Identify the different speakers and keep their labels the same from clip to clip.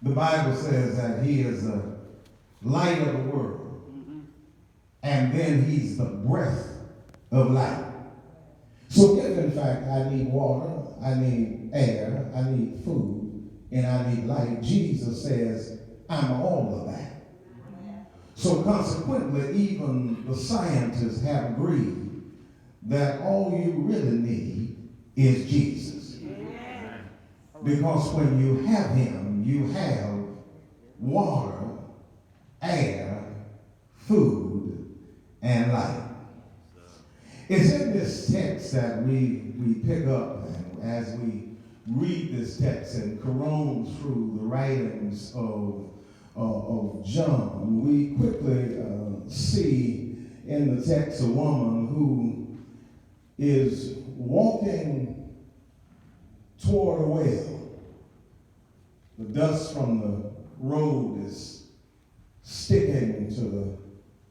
Speaker 1: The Bible says that he is the light of the world. And then he's the breath of life. So if in fact I need water, I need air, I need food, and I need light, Jesus says I'm all of that. So consequently, even the scientists have agreed that all you really need is Jesus. Because when you have him, you have water, air, food, and light. It's in this text that we pick up, and as we read this text and carone through the writings of John, we quickly see in the text a woman who is walking toward a well. The dust from the road is sticking to the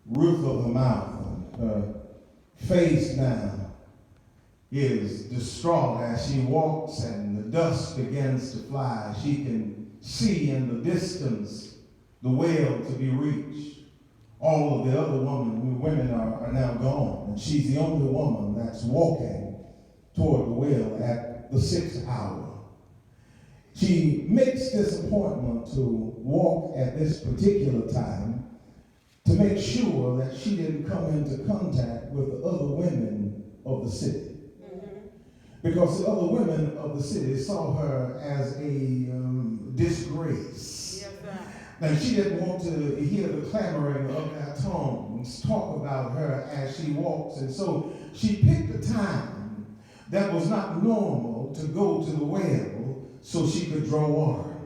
Speaker 1: roof of her mouth, and her face now is distraught as she walks, and the dust begins to fly. She can see in the distance the well to be reached. All of the other women are now gone, and she's the only woman that's walking toward the well at the 6th hour. She makes this appointment to walk at this particular time to make sure that she didn't come into contact with the other women of the city. Because the other women of the city saw her as a disgrace. Now, she didn't want to hear the clamoring of their tongues talk about her as she walks. And so she picked a time that was not normal to go to the well so she could draw water.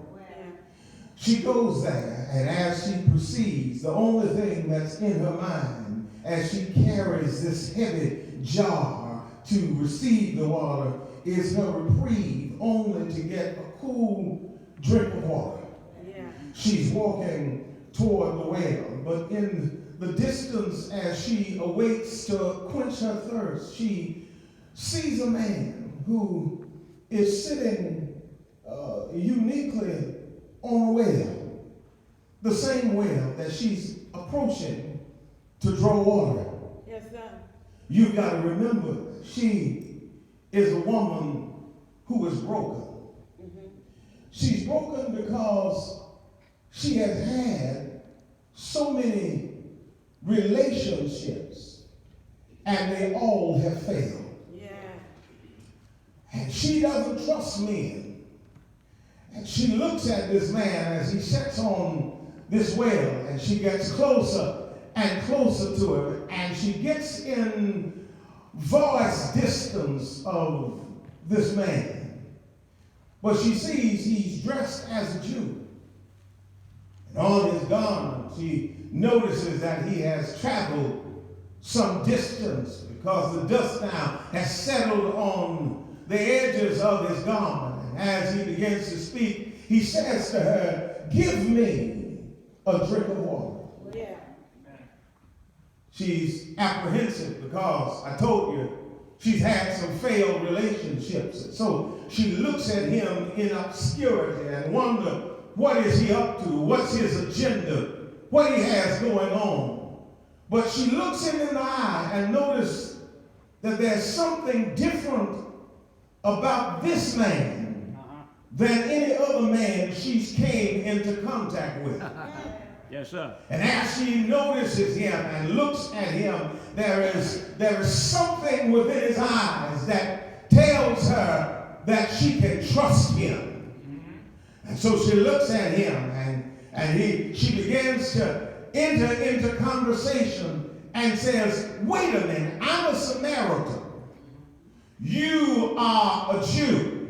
Speaker 1: She goes there, and as she proceeds, the only thing that's in her mind as she carries this heavy jar to receive the water is her reprieve, only to get a cool drink of water. She's walking toward the well, but in the distance as she awaits to quench her thirst, she sees a man who is sitting uniquely on a well, the same well that she's approaching to draw water.
Speaker 2: Yes, sir.
Speaker 1: You've got to remember, she is a woman who is broken. She's broken because she has had so many relationships, and they all have failed.
Speaker 2: Yeah.
Speaker 1: And she doesn't trust men. And she looks at this man as he sits on this well, and she gets closer and closer to him, and she gets in voice distance of this man. But she sees he's dressed as a Jew. And on his garment, she notices that he has traveled some distance because the dust now has settled on the edges of his garment. And as he begins to speak, he says to her, "Give me a drink of water."
Speaker 2: Yeah.
Speaker 1: She's apprehensive because I told you she's had some failed relationships. And so she looks at him in obscurity and wonders, what is he up to? What's his agenda? What he has going on? But she looks him in the eye and notices that there's something different about this man than any other man she's came into contact with.
Speaker 3: Yes, sir.
Speaker 1: And as she notices him and looks at him, there is something within his eyes that tells her that she can trust him. And so she looks at him, and she begins to enter into conversation and says, "Wait a minute, I'm a Samaritan. You are a Jew.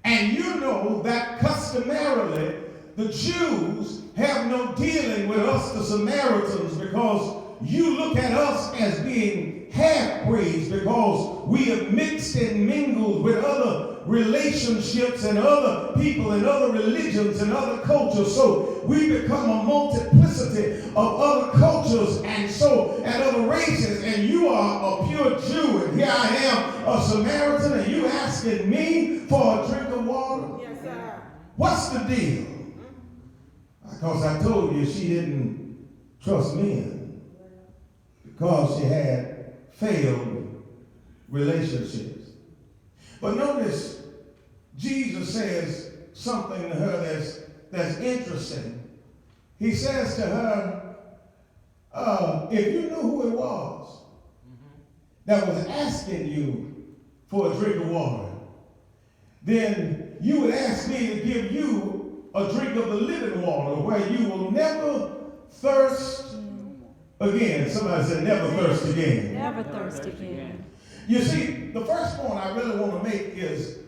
Speaker 1: And you know that customarily the Jews have no dealing with us, the Samaritans, because you look at us as being half-breeds because we have mixed and mingled with other relationships and other people and other religions and other cultures. So we become a multiplicity of other cultures and other races. And you are a pure Jew, and here I am, a Samaritan, and you asking me for a drink of water?
Speaker 2: Yes, sir.
Speaker 1: What's the deal? Because I told you she didn't trust men because she had failed relationships. But notice Jesus says something to her that's interesting. He says to her, if you knew who it was that was asking you for a drink of water, then you would ask me to give you a drink of the living water where you will never thirst again. Somebody said never thirst again.
Speaker 2: Never thirst again.
Speaker 1: You see, the first point I really want to make is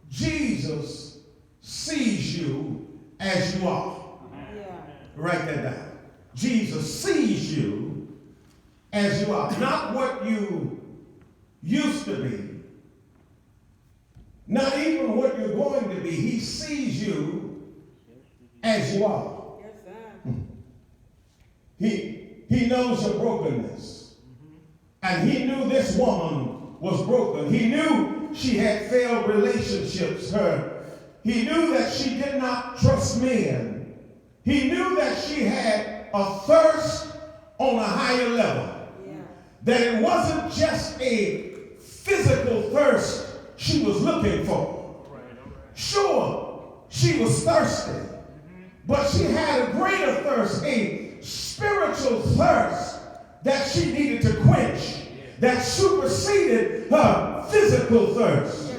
Speaker 1: Jesus sees you as you are.
Speaker 2: Yeah.
Speaker 1: Write that down. Jesus sees you as you are. Not what you used to be. Not even what you're going to be. He sees you as you are.
Speaker 2: Yes, sir.
Speaker 1: He knows your brokenness. And he knew this woman was broken. He knew she had failed relationships. He knew that she did not trust men. He knew that she had a thirst on a higher level.
Speaker 2: Yeah.
Speaker 1: That it wasn't just a physical thirst she was looking for. Sure, she was thirsty, but she had a greater thirst, a spiritual thirst that she needed to quench, that superseded her physical thirst.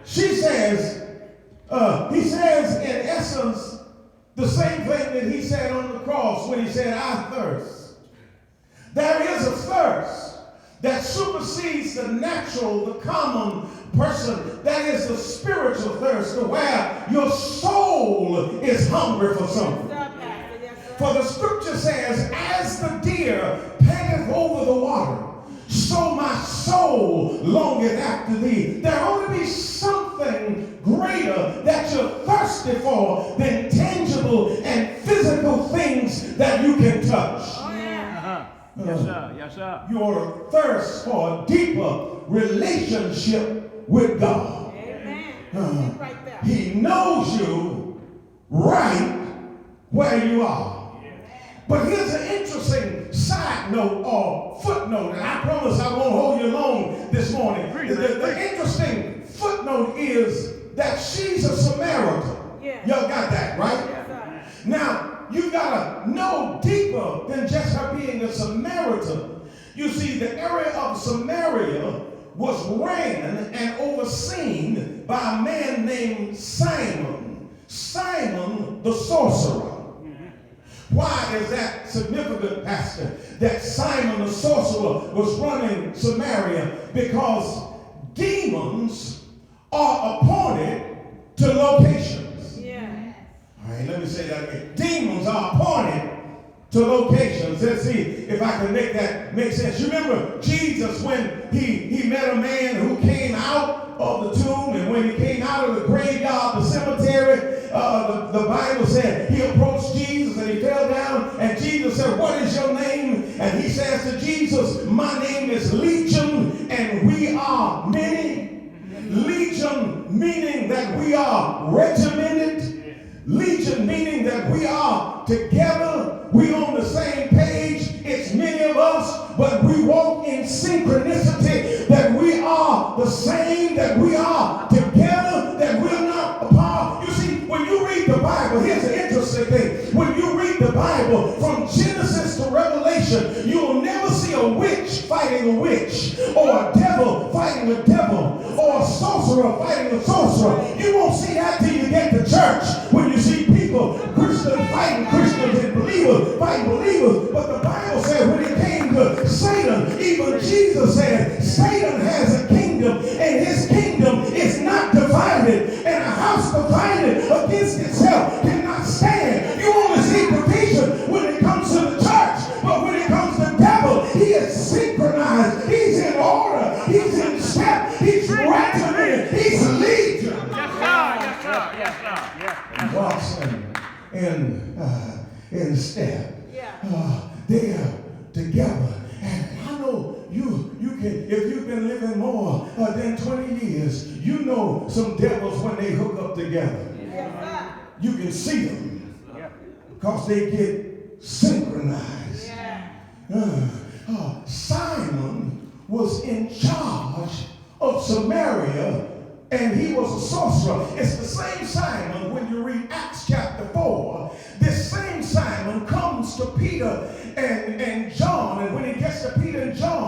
Speaker 1: She says, he says in essence the same thing that he said on the cross when he said, I thirst. There is a thirst that supersedes the natural, the common person. That is the spiritual thirst, where your soul is hungry for something. For the scripture says, as the deer panteth over the water, so my soul longeth after thee. There ought to be something greater that you're thirsty for than tangible and physical things that you can touch.
Speaker 2: Oh, yeah.
Speaker 3: Yes, sir. Yes, sir.
Speaker 1: You ought to thirst for a deeper relationship with God.
Speaker 2: Amen. Right there.
Speaker 1: He knows you right where you are. But here's an interesting side note or footnote, and I promise I won't hold you long this morning. The interesting footnote is that she's a Samaritan.
Speaker 2: Yeah.
Speaker 1: Y'all got that, right?
Speaker 2: Yes,
Speaker 1: Now, you got to know deeper than just her being a Samaritan. You see, the area of Samaria was ran and overseen by a man named Simon. Simon the sorcerer. Why is that significant, Pastor? That Simon the sorcerer was running Samaria? Because demons are appointed to locations.
Speaker 2: Yeah.
Speaker 1: All right, let me say that again. Demons are appointed to locations. Let's see if I can make that make sense. You remember Jesus when he met a man who came out of the tomb, and when he came out of the graveyard, the cemetery, the Bible said he approached Jesus and he fell down, and Jesus said, what is your name? And he says to Jesus, my name is Legion, and we are many. Legion meaning that we are regimented. Legion meaning that we are together. We on the same page. It's many of us, but we walk in synchronicity, that we are the same, that we are together, that we're not apart. You see, when you read the Bible, here's an interesting thing. When you read the Bible from Genesis to Revelation, you will never see a witch fighting a witch, or a devil fighting a devil, or a sorcerer fighting a sorcerer. You won't see that till you get to church, when you see people, Christians fighting Christians and believers fighting believers. But the Bible said when it came to Satan, even Jesus said, Satan has a kingdom, and his kingdom is not divided, and a house divided against itself cannot stand. You only see division when it comes to the church, but when it comes to the devil, he is synchronized, he's in order, he's in step, he's regimented, he's legion.
Speaker 3: Yes, sir. Yes, sir. Yes, sir. Yes.
Speaker 1: He walks in step.
Speaker 2: Yeah.
Speaker 1: They are together. And I know you can, if you've been living more than 20 years, you know some devils when they hook up together.
Speaker 2: Yes, sir.
Speaker 1: You can see them. because they get synchronized. Simon was in charge of Samaria, and he was a sorcerer. It's the same Simon when you read Acts chapter 4. This same Simon comes to Peter and John, and when he gets to Peter and John,